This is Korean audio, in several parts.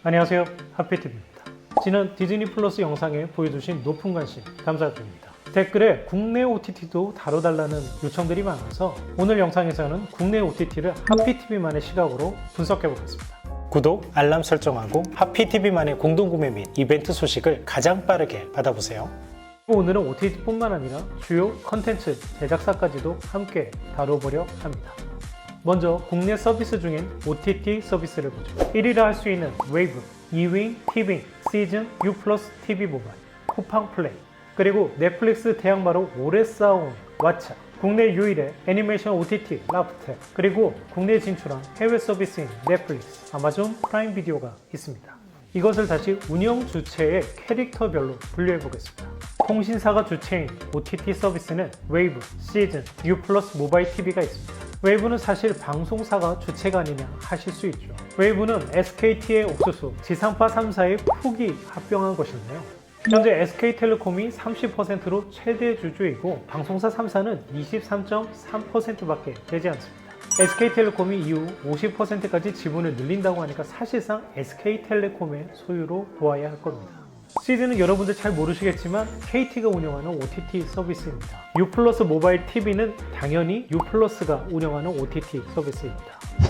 안녕하세요, 하피TV입니다. 지난 디즈니 플러스 영상에 보여주신 높은 관심 감사드립니다. 댓글에 국내 OTT도 다뤄달라는 요청들이 많아서 오늘 영상에서는 국내 OTT를 하피TV만의 시각으로 분석해 보겠습니다. 구독, 알람 설정하고 하피TV만의 공동구매 및 이벤트 소식을 가장 빠르게 받아보세요. 오늘은 OTT뿐만 아니라 주요 컨텐츠 제작사까지도 함께 다뤄보려 합니다. 먼저 국내 서비스 중인 OTT 서비스를 보죠. 1위라 할 수 있는 웨이브, 2위 티빙, 시즌, U+ TV 모바일, 쿠팡 플레이, 그리고 넷플릭스 대항마로 오래 쌓아온 왓챠, 국내 유일의 애니메이션 OTT 라프텔, 그리고 국내에 진출한 해외 서비스인 넷플릭스, 아마존 프라임 비디오가 있습니다. 이것을 다시 운영 주체의 캐릭터별로 분류해 보겠습니다. 통신사가 주체인 OTT 서비스는 웨이브, 시즌, U+ 모바일 TV가 있습니다. 웨이브는 사실 방송사가 주체가 아니냐 하실 수 있죠. 웨이브는 SKT의 옥수수, 지상파 3사의 푹이 합병한 것인데요. 현재 SK텔레콤이 30%로 최대 주주이고 방송사 3사는 23.3%밖에 되지 않습니다. SK텔레콤이 이후 50%까지 지분을 늘린다고 하니까 사실상 SK텔레콤의 소유로 보아야 할 겁니다. 시즌은 여러분들 잘 모르시겠지만 KT가 운영하는 OTT 서비스입니다. U+ 모바일 TV는 당연히 U+가 운영하는 OTT 서비스입니다.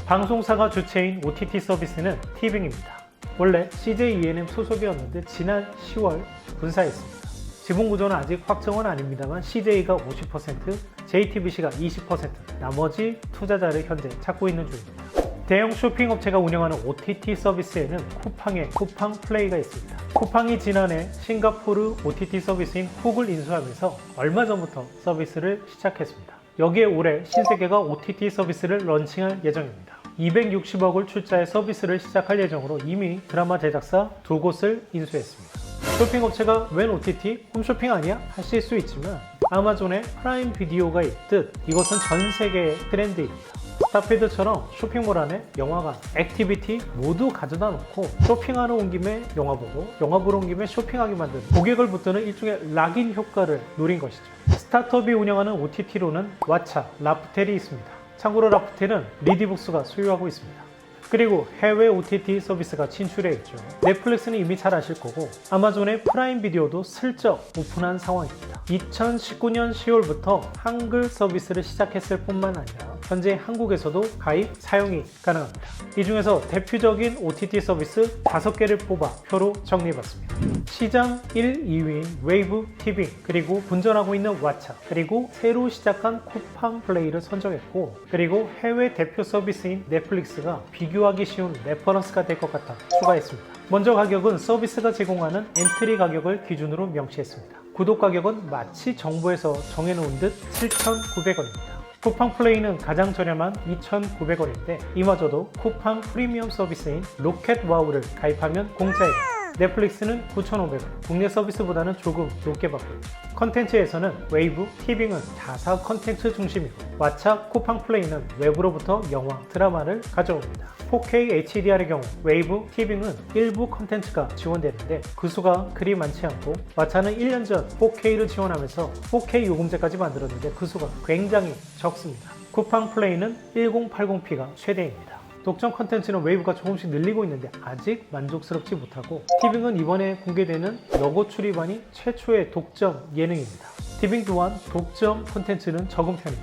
방송사가 주체인 OTT 서비스는 티빙입니다. 원래 CJ E&M 소속이었는데 지난 10월 분사했습니다. 지분 구조는 아직 확정은 아닙니다만 CJ가 50%, JTBC가 20%, 나머지 투자자를 현재 찾고 있는 중입니다. 대형 쇼핑업체가 운영하는 OTT 서비스에는 쿠팡의 쿠팡 플레이가 있습니다. 쿠팡이 지난해 싱가포르 OTT 서비스인 훅을 인수하면서 얼마 전부터 서비스를 시작했습니다. 여기에 올해 신세계가 OTT 서비스를 런칭할 예정입니다. 260억을 출자해 서비스를 시작할 예정으로 이미 드라마 제작사 2곳을 인수했습니다. 쇼핑업체가 웬 OTT? 홈쇼핑 아니야? 하실 수 있지만 아마존의 프라임 비디오가 있듯 이것은 전 세계의 트렌드입니다. 스타필드처럼 쇼핑몰 안에 영화관, 액티비티 모두 가져다 놓고 쇼핑하러 온 김에 영화 보고 영화 보러 온 김에 쇼핑하게 만드는 고객을 붙드는 일종의 락인 효과를 노린 것이죠. 스타트업이 운영하는 OTT로는 왓챠, 라프텔이 있습니다. 참고로 라프텔은 리디북스가 소유하고 있습니다. 그리고 해외 OTT 서비스가 진출해 있죠. 넷플릭스는 이미 잘 아실 거고 아마존의 프라임 비디오도 슬쩍 오픈한 상황입니다. 2019년 10월부터 한글 서비스를 시작했을 뿐만 아니라 현재 한국에서도 가입, 사용이 가능합니다. 이 중에서 대표적인 OTT 서비스 5개를 뽑아 표로 정리해봤습니다. 시장 1, 2위인 웨이브, 티빙, 그리고 분전하고 있는 왓챠, 그리고 새로 시작한 쿠팡 플레이를 선정했고, 그리고 해외 대표 서비스인 넷플릭스가 비교하기 쉬운 레퍼런스가 될 것 같아 추가했습니다. 먼저 가격은 서비스가 제공하는 엔트리 가격을 기준으로 명시했습니다. 구독 가격은 마치 정부에서 정해놓은 듯 7,900원입니다. 쿠팡 플레이는 가장 저렴한 2,900원인데 이마저도 쿠팡 프리미엄 서비스인 로켓 와우를 가입하면 공짜입니다. 넷플릭스는 9,500원, 국내 서비스보다는 조금 높게 받고 있죠. 컨텐츠에서는 웨이브, 티빙은 자사 컨텐츠 중심이고 왓챠, 쿠팡 플레이는 외부로부터 영화, 드라마를 가져옵니다. 4K HDR의 경우 웨이브, 티빙은 일부 컨텐츠가 지원되는데 그 수가 그리 많지 않고 왓챠는 1년 전 4K를 지원하면서 4K 요금제까지 만들었는데 그 수가 굉장히 적습니다. 쿠팡 플레이는 1080p가 최대입니다. 독점 컨텐츠는 웨이브가 조금씩 늘리고 있는데 아직 만족스럽지 못하고 티빙은 이번에 공개되는 여고 출입반이 최초의 독점 예능입니다. 티빙 또한 독점 콘텐츠는 적은 편이죠.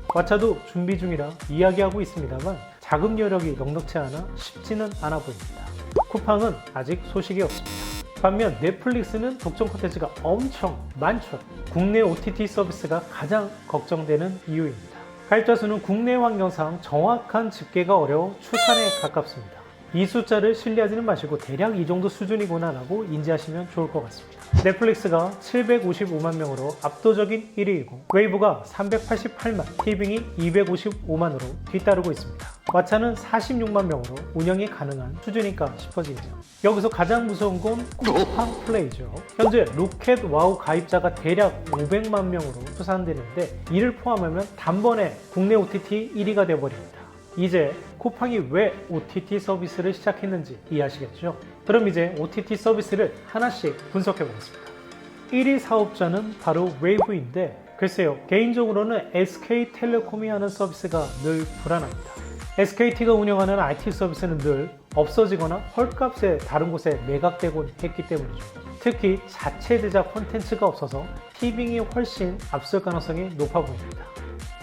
왓챠도 준비 중이라 이야기하고 있습니다만 자금 여력이 넉넉치 않아 쉽지는 않아 보입니다. 쿠팡은 아직 소식이 없습니다. 반면 넷플릭스는 독점 콘텐츠가 엄청 많죠. 국내 OTT 서비스가 가장 걱정되는 이유입니다. 가입자 수는 국내 환경상 정확한 집계가 어려워 추산에 가깝습니다. 이 숫자를 신뢰하지는 마시고 대략 이 정도 수준이구나 라고 인지하시면 좋을 것 같습니다. 넷플릭스가 755만 명으로 압도적인 1위이고 웨이브가 388만, 티빙이 255만으로 뒤따르고 있습니다. 왓챠는 46만 명으로 운영이 가능한 수준일까 싶어지네요. 여기서 가장 무서운 건 쿠팡 플레이죠. 현재 로켓 와우 가입자가 대략 500만 명으로 추산되는데 이를 포함하면 단번에 국내 OTT 1위가 되어버립니다. 이제 쿠팡이 왜 OTT 서비스를 시작했는지 이해하시겠죠? 그럼 이제 OTT 서비스를 하나씩 분석해 보겠습니다. 1위 사업자는 바로 웨이브인데 글쎄요, 개인적으로는 SK텔레콤이 하는 서비스가 늘 불안합니다. SKT가 운영하는 IT 서비스는 늘 없어지거나 헐값에 다른 곳에 매각되곤 했기 때문이죠. 특히 자체 제작 콘텐츠가 없어서 티빙이 훨씬 앞설 가능성이 높아 보입니다.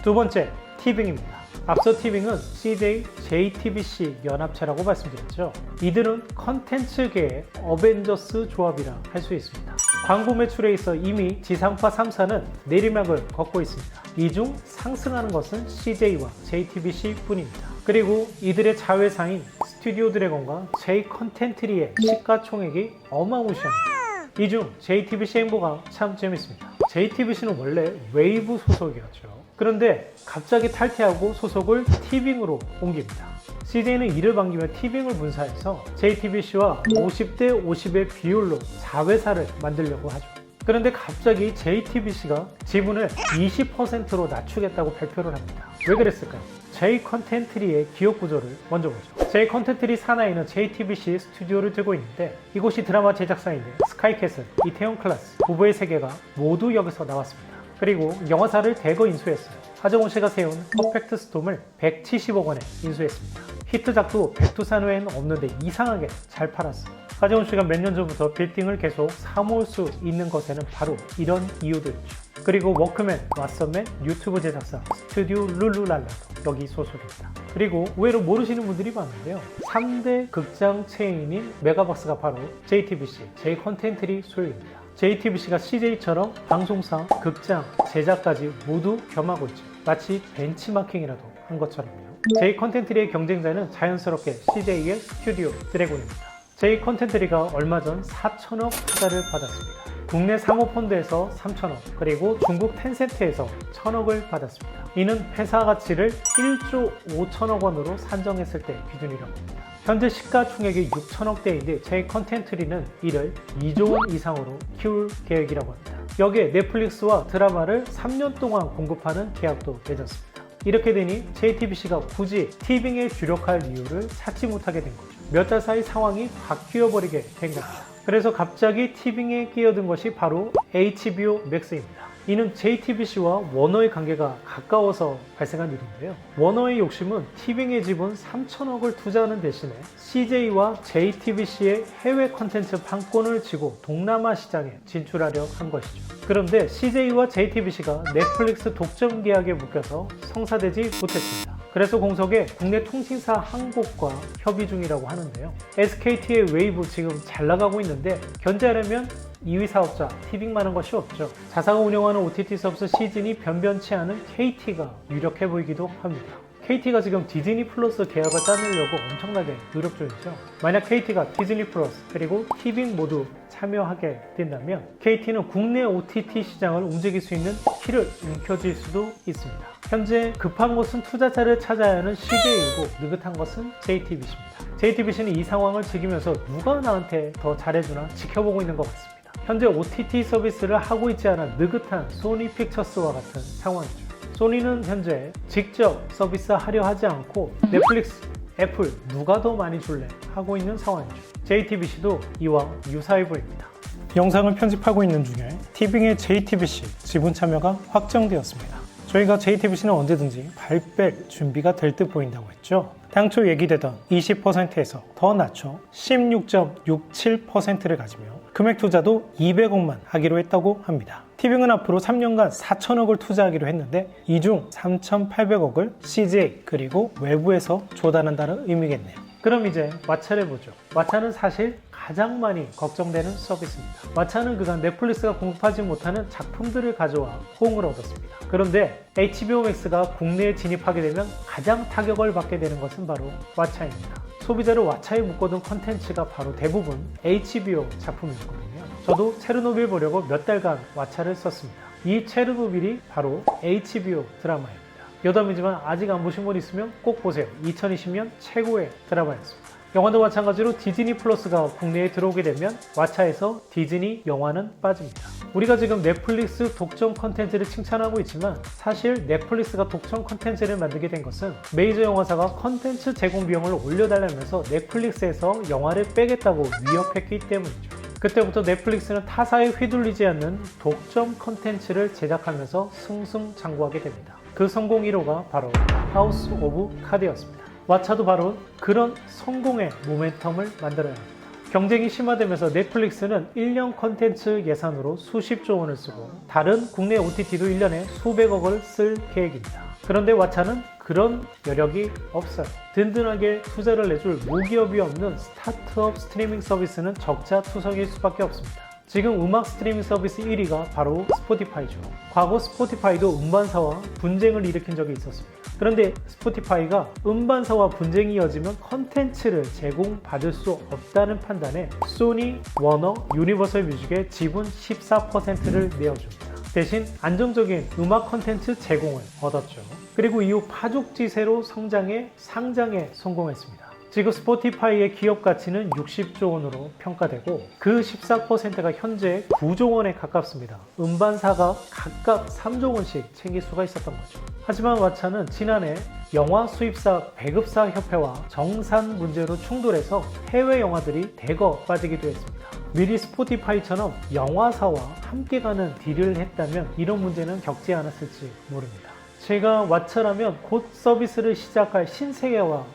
두 번째, 티빙입니다. 앞서 티빙은 CJ, JTBC 연합체라고 말씀드렸죠. 이들은 컨텐츠계의 어벤져스 조합이라 할 수 있습니다. 광고 매출에 있어 이미 지상파 3사는 내리막을 걷고 있습니다. 이 중 상승하는 것은 CJ와 JTBC 뿐입니다. 그리고 이들의 자회사인 스튜디오 드래곤과 J 컨텐트리의 시가총액이 어마무시합니다. 이 중 JTBC 행보가 참 재밌습니다. JTBC는 원래 웨이브 소속이었죠. 그런데 갑자기 탈퇴하고 소속을 티빙으로 옮깁니다. CJ는 이를 반기며 티빙을 분사해서 JTBC와 50대 50의 비율로 자회사를 만들려고 하죠. 그런데 갑자기 JTBC가 지분을 20%로 낮추겠다고 발표를 합니다. 왜 그랬을까요? J 컨텐트리의 기업 구조를 먼저 보죠. J 컨텐트리 산하에는 JTBC 스튜디오를 두고 있는데 이곳이 드라마 제작사인데 스카이캐슬, 이태원 클라스, 부부의 세계가 모두 여기서 나왔습니다. 그리고 영화사를 대거 인수했어요. 하정우 씨가 세운 퍼펙트 스톰을 170억 원에 인수했습니다. 히트작도 백두산 외에는 없는데 이상하게 잘 팔았어요. 하정우 씨가 몇 년 전부터 빌딩을 계속 사모을 수 있는 것에는 바로 이런 이유도 있죠. 그리고 워크맨, 왓썸맨, 유튜브 제작사 스튜디오 룰루랄라도 여기 소속입니다. 그리고 의외로 모르시는 분들이 많은데요. 3대 극장 체인인 메가박스가 바로 JTBC, J 컨텐트리 소유입니다. JTBC가 CJ처럼 방송사, 극장, 제작까지 모두 겸하고 있죠. 마치 벤치마킹이라도 한 것처럼요. J 컨텐트리의 경쟁자는 자연스럽게 CJ의 스튜디오 드래곤입니다. J 컨텐트리가 얼마 전 4천억 투자를 받았습니다. 국내 사모펀드에서 3천억, 그리고 중국 텐센트에서 1천억을 받았습니다. 이는 회사 가치를 1조 5천억 원으로 산정했을 때 기준이라고 합니다. 현재 시가총액이 6천억대인데 J 컨텐트리는 이를 2조 원 이상으로 키울 계획이라고 합니다. 여기에 넷플릭스와 드라마를 3년 동안 공급하는 계약도 맺었습니다. 이렇게 되니 JTBC가 굳이 티빙에 주력할 이유를 찾지 못하게 된 거죠. 몇 달 사이 상황이 바뀌어버리게 된 겁니다. 그래서 갑자기 티빙에 끼어든 것이 바로 HBO Max입니다. 이는 JTBC와 워너의 관계가 가까워서 발생한 일인데요. 워너의 욕심은 티빙의 지분 3천억을 투자하는 대신에 CJ와 JTBC의 해외 콘텐츠 판권을 쥐고 동남아 시장에 진출하려 한 것이죠. 그런데 CJ와 JTBC가 넷플릭스 독점 계약에 묶여서 성사되지 못했습니다. 그래서 공석에 국내 통신사 한 곳과 협의 중이라고 하는데요. SKT의 웨이브 지금 잘 나가고 있는데 견제하려면 2위 사업자 티빙만한 것이 없죠. 자사가 운영하는 OTT 서비스 시즌이 변변치 않은 KT가 유력해 보이기도 합니다. KT가 지금 디즈니 플러스 계약을 짜내려고 엄청나게 노력 중이죠. 만약 KT가 디즈니 플러스 그리고 티빙 모두 참여하게 된다면 KT는 국내 OTT 시장을 움직일 수 있는 키를 움켜쥘 수도 있습니다. 현재 급한 것은 투자자를 찾아야 하는 CJ이고 느긋한 것은 JTBC입니다. JTBC는 이 상황을 즐기면서 누가 나한테 더 잘해주나 지켜보고 있는 것 같습니다. 현재 OTT 서비스를 하고 있지 않아 느긋한 소니 픽처스와 같은 상황이죠. 소니는 현재 직접 서비스하려 하지 않고 넷플릭스, 애플 누가 더 많이 줄래 하고 있는 상황이죠. JTBC도 이와 유사해 보입니다. 영상을 편집하고 있는 중에 티빙의 JTBC 지분 참여가 확정되었습니다. 저희가 JTBC는 언제든지 발 뺄 준비가 될 듯 보인다고 했죠. 당초 얘기되던 20%에서 더 낮춰 16.67%를 가지며 금액 투자도 200억만 하기로 했다고 합니다. 티빙은 앞으로 3년간 4천억을 투자하기로 했는데 이 중 3,800억을 CJ 그리고 외부에서 조달한다는 의미겠네요. 그럼 이제 왓챠를 보죠. 왓챠는 사실 가장 많이 걱정되는 서비스입니다. 왓챠는 그간 넷플릭스가 공급하지 못하는 작품들을 가져와 호응을 얻었습니다. 그런데 HBO Max가 국내에 진입하게 되면 가장 타격을 받게 되는 것은 바로 왓챠입니다. 소비자를 왓챠에 묶어둔 컨텐츠가 바로 대부분 HBO 작품이었거든요. 저도 체르노빌 보려고 몇 달간 왓챠를 썼습니다. 이 체르노빌이 바로 HBO 드라마입니다. 여담이지만 아직 안 보신 분 있으면 꼭 보세요. 2020년 최고의 드라마였습니다. 영화도 마찬가지로 디즈니 플러스가 국내에 들어오게 되면 왓챠에서 디즈니 영화는 빠집니다. 우리가 지금 넷플릭스 독점 컨텐츠를 칭찬하고 있지만 사실 넷플릭스가 독점 컨텐츠를 만들게 된 것은 메이저 영화사가 컨텐츠 제공 비용을 올려달라면서 넷플릭스에서 영화를 빼겠다고 위협했기 때문이죠. 그때부터 넷플릭스는 타사에 휘둘리지 않는 독점 컨텐츠를 제작하면서 승승장구하게 됩니다. 그 성공 1호가 바로 하우스 오브 카드였습니다. 왓챠도 바로 그런 성공의 모멘텀을 만들어야 합니다. 경쟁이 심화되면서 넷플릭스는 1년 콘텐츠 예산으로 수십조 원을 쓰고 다른 국내 OTT도 1년에 수백억을 쓸 계획입니다. 그런데 왓챠는 그런 여력이 없어요. 든든하게 투자를 내줄 모기업이 없는 스타트업 스트리밍 서비스는 적자투성일 수밖에 없습니다. 지금 음악 스트리밍 서비스 1위가 바로 스포티파이죠. 과거 스포티파이도 음반사와 분쟁을 일으킨 적이 있었습니다. 그런데 스포티파이가 음반사와 분쟁이 이어지면 컨텐츠를 제공받을 수 없다는 판단에 소니, 워너, 유니버설 뮤직의 지분 14%를 내어줍니다. 대신 안정적인 음악 컨텐츠 제공을 얻었죠. 그리고 이후 파죽지세로 성장해 상장에 성공했습니다. 지금 스포티파이의 기업 가치는 60조 원으로 평가되고 그 14%가 현재 9조 원에 가깝습니다. 음반사가 각각 3조 원씩 챙길 수가 있었던 거죠. 하지만 왓챠는 지난해 영화 수입사 배급사 협회와 정산 문제로 충돌해서 해외 영화들이 대거 빠지기도 했습니다. 미리 스포티파이처럼 영화사와 함께 가는 딜을 했다면 이런 문제는 겪지 않았을지 모릅니다. 제가 왓챠라면 곧 서비스를 시작할 신세계와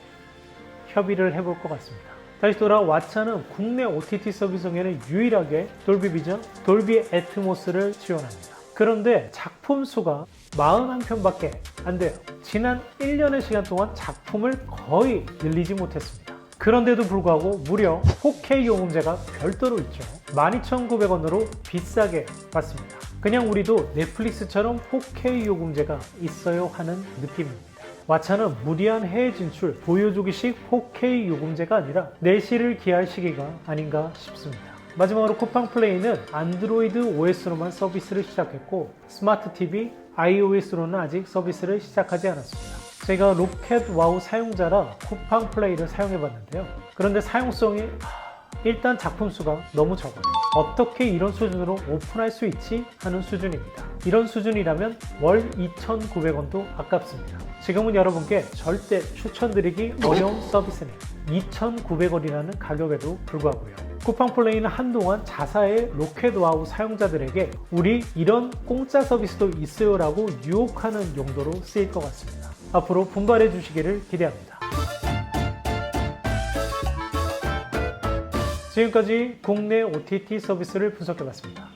협의를 해볼 것 같습니다. 다시 돌아 왓챠는 국내 OTT 서비스 중에는 유일하게 돌비 비전, 돌비 애트모스를 지원합니다. 그런데 작품 수가 41편밖에 안 돼요. 지난 1년의 시간 동안 작품을 거의 늘리지 못했습니다. 그런데도 불구하고 무려 4K 요금제가 별도로 있죠. 12,900원으로 비싸게 받습니다. 그냥 우리도 넷플릭스처럼 4K 요금제가 있어요 하는 느낌입니다. 왓챠는 무리한 해외 진출, 보여주기식 4K 요금제가 아니라 내실을 기할 시기가 아닌가 싶습니다. 마지막으로 쿠팡플레이는 안드로이드 OS로만 서비스를 시작했고 스마트 TV, iOS로는 아직 서비스를 시작하지 않았습니다. 제가 로켓 와우 사용자라 쿠팡플레이를 사용해봤는데요. 그런데 사용성이 일단 작품 수가 너무 적어요. 어떻게 이런 수준으로 오픈할 수 있지? 하는 수준입니다. 이런 수준이라면 월 2,900원도 아깝습니다. 지금은 여러분께 절대 추천드리기 어려운 서비스네요. 2,900원이라는 가격에도 불구하고요. 쿠팡플레이는 한동안 자사의 로켓와우 사용자들에게 우리 이런 공짜 서비스도 있어요 라고 유혹하는 용도로 쓰일 것 같습니다. 앞으로 분발해 주시기를 기대합니다. 지금까지 국내 OTT 서비스를 분석해봤습니다.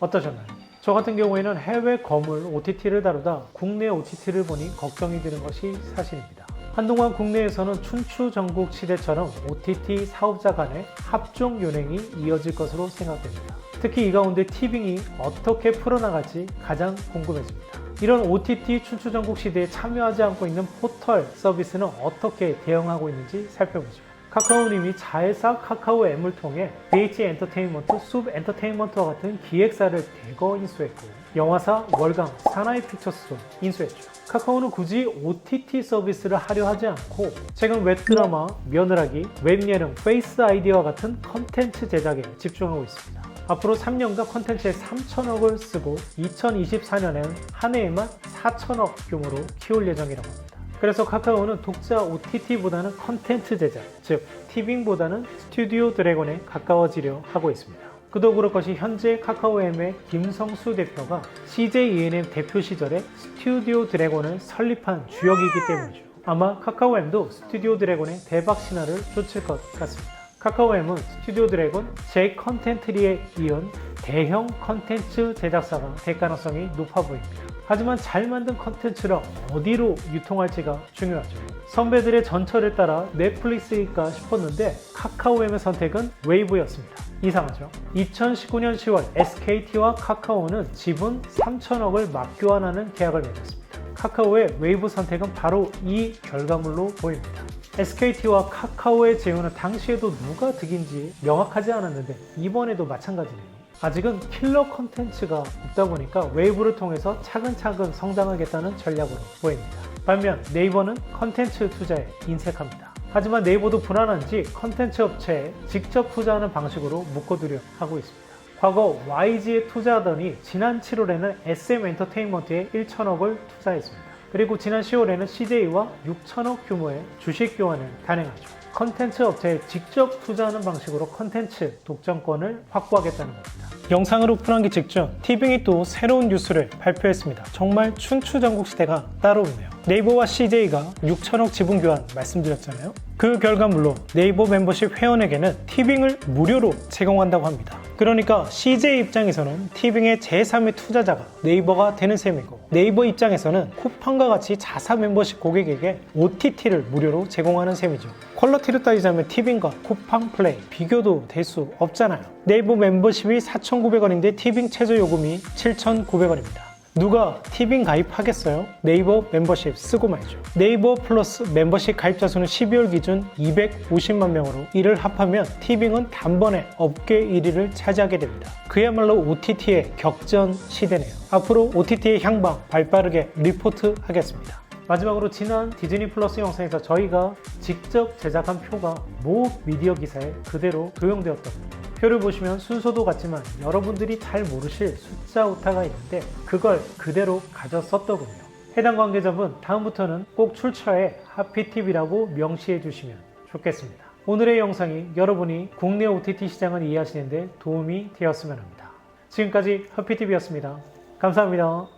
어떠셨나요? 저 같은 경우에는 해외 거물 OTT를 다루다 국내 OTT를 보니 걱정이 드는 것이 사실입니다. 한동안 국내에서는 춘추전국 시대처럼 OTT 사업자 간의 합종 연행이 이어질 것으로 생각됩니다. 특히 이 가운데 티빙이 어떻게 풀어나갈지 가장 궁금해집니다. 이런 OTT 춘추전국 시대에 참여하지 않고 있는 포털 서비스는 어떻게 대응하고 있는지 살펴보죠. 카카오님이 자회사 카카오M을 통해 BH 엔터테인먼트, 숲 엔터테인먼트와 같은 기획사를 대거 인수했고 영화사 월강, 사나이 픽처스도 인수했죠. 카카오는 굳이 OTT 서비스를 하려 하지 않고 최근 웹드라마, 며느라기, 웹예능, 페이스 아이디와 같은 컨텐츠 제작에 집중하고 있습니다. 앞으로 3년간 컨텐츠에 3천억을 쓰고 2024년에는 한 해에만 4천억 규모로 키울 예정이라고 합니다. 그래서 카카오는 독자 OTT보다는 컨텐츠 제작, 즉 티빙보다는 스튜디오 드래곤에 가까워지려 하고 있습니다. 그도 그럴 것이 현재 카카오엠의 김성수 대표가 CJ 대표 시절에 스튜디오 드래곤을 설립한 주역이기 때문이죠. 아마 카카오엠도 스튜디오 드래곤의 대박 신화를 쫓을 것 같습니다. 카카오엠은 스튜디오 드래곤, 제 컨텐트리에 이은 대형 컨텐츠 제작사가 될 가능성이 높아 보입니다. 하지만 잘 만든 컨텐츠를 어디로 유통할지가 중요하죠. 선배들의 전철을 따라 넷플릭스일까 싶었는데 카카오엠의 선택은 웨이브였습니다. 이상하죠? 2019년 10월 SKT와 카카오는 지분 3천억을 맞교환하는 계약을 맺었습니다. 카카오의 웨이브 선택은 바로 이 결과물로 보입니다. SKT와 카카오의 제휴는 당시에도 누가 득인지 명확하지 않았는데 이번에도 마찬가지네요. 아직은 킬러 컨텐츠가 없다 보니까 웨이브를 통해서 차근차근 성장하겠다는 전략으로 보입니다. 반면 네이버는 컨텐츠 투자에 인색합니다. 하지만 네이버도 불안한지 컨텐츠 업체에 직접 투자하는 방식으로 묶어두려 하고 있습니다. 과거 YG에 투자하더니 지난 7월에는 SM 엔터테인먼트에 1천억을 투자했습니다. 그리고 지난 10월에는 CJ와 6천억 규모의 주식 교환을 단행하죠. 컨텐츠 업체에 직접 투자하는 방식으로 컨텐츠 독점권을 확보하겠다는 겁니다. 영상을 오픈하기 직전 티빙이 또 새로운 뉴스를 발표했습니다. 정말 춘추전국 시대가 따로 없네요. 네이버와 CJ가 6천억 지분 교환 말씀드렸잖아요. 그 결과물로 네이버 멤버십 회원에게는 티빙을 무료로 제공한다고 합니다. 그러니까 CJ 입장에서는 티빙의 제3의 투자자가 네이버가 되는 셈이고, 네이버 입장에서는 쿠팡과 같이 자사 멤버십 고객에게 OTT를 무료로 제공하는 셈이죠. 퀄리티로 따지자면 티빙과 쿠팡 플레이 비교도 될 수 없잖아요. 네이버 멤버십이 4,900원인데 티빙 최저 요금이 7,900원입니다. 누가 티빙 가입하겠어요? 네이버 멤버십 쓰고 말죠. 네이버 플러스 멤버십 가입자 수는 12월 기준 250만 명으로 이를 합하면 티빙은 단번에 업계 1위를 차지하게 됩니다. 그야말로 OTT의 격전 시대네요. 앞으로 OTT의 향방 발빠르게 리포트하겠습니다. 마지막으로 지난 디즈니 플러스 영상에서 저희가 직접 제작한 표가 모 미디어 기사에 그대로 도용되었거든요. 표를 보시면 순서도 같지만 여러분들이 잘 모르실 숫자 오타가 있는데 그걸 그대로 가져 썼더군요. 해당 관계자분 다음부터는 꼭 출처에 하피TV라고 명시해 주시면 좋겠습니다. 오늘의 영상이 여러분이 국내 OTT 시장을 이해하시는 데 도움이 되었으면 합니다. 지금까지 하피TV였습니다. 감사합니다.